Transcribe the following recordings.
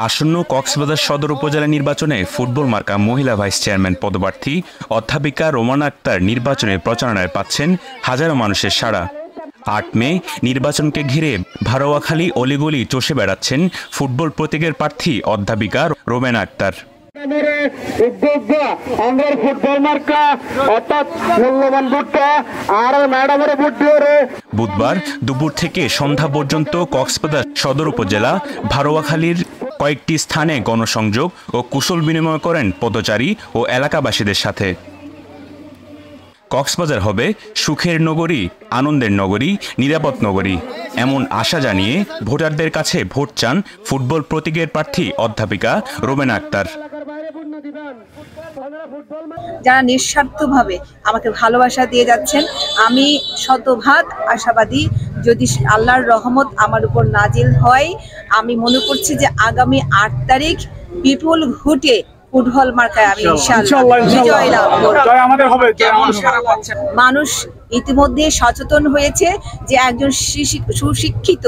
আসন্ন কক্সবাজার সদর উপজেলা নির্বাচনে ফুটবল মার্কা মহিলা ভাইস চেয়ারম্যান পদপ্রার্থী অধ্যাপিকা রোমানা আক্তার নির্বাচনের প্রচারণায় পাচ্ছেন হাজারো মানুষের সাড়া। ৮ মে নির্বাচনকে ঘিরে ভারোয়াখালী অলিগলি চষে বেড়াচ্ছেন ফুটবল প্রতীকের প্রার্থী অধ্যাপিকা রোমানা আক্তার। বুধবার দুপুর থেকে সন্ধ্যা পর্যন্ত কক্সবাজার সদর উপজেলা ভারোয়াখালীর কয়েকটি স্থানে গণসংযোগ ও কুশল বিনিময় করেন পথচারী ও এলাকাবাসীদের সাথে। কক্সবাজার হবে সুখের নগরী, আনন্দের নগরী, নিরাপদ নগরী, এমন আশা জানিয়ে ভোটারদের কাছে ভোট চান ফুটবল প্রতীকের প্রার্থী অধ্যাপিকা রোমানা আক্তার। যারা নিঃস্বার্থভাবে আমাকে ভালোবাসা দিয়ে যাচ্ছেন, আমি শতভাগ আশাবাদী যদি আল্লাহর রহমত আমার উপর নাজিল হয়, আমি মনে করছি যে আগামী ৮ তারিখ বিপুল ভোটে ফুটবল মার্কায় আমি ইনশাআল্লাহ বিজয় লাভ করব। মানুষ ইতিমধ্যে সচেতন হয়েছে যে একজন সুশিক্ষিত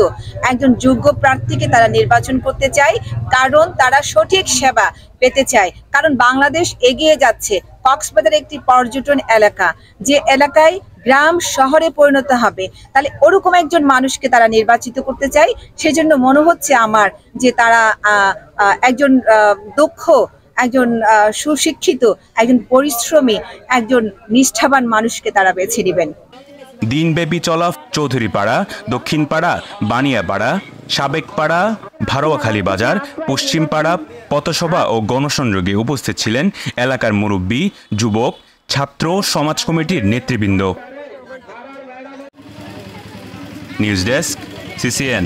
একজন যোগ্য প্রার্থীকে তারা নির্বাচন করতে চায়, কারণ তারা সঠিক সেবা পেতে চায়। কারণ বাংলাদেশ এগিয়ে যাচ্ছে। কক্সবাজার একটি পর্যটন এলাকা, যে এলাকায় গ্রাম শহরে পরিণত হবে, তাহলে ওরকম একজন মানুষকে তারা নির্বাচিত করতে চায়। সেজন্য মনে হচ্ছে আমার যে তারা একজন দক্ষ, একজন সুশিক্ষিত, একজন পরিশ্রমী, একজন নিষ্ঠাবান মানুষকে তারা বেছে নেবেন। দিনব্যাপী চলা চৌধুরীপাড়া, দক্ষিণপাড়া, বানিয়াপাড়া, সাবেকপাড়া, ভারোয়াখালী বাজার, পশ্চিমপাড়া পথসভা ও গণসংযোগে উপস্থিত ছিলেন এলাকার মুরব্বী, যুবক, ছাত্র, সমাজ কমিটির নেতৃবৃন্দ। News desk, CCN।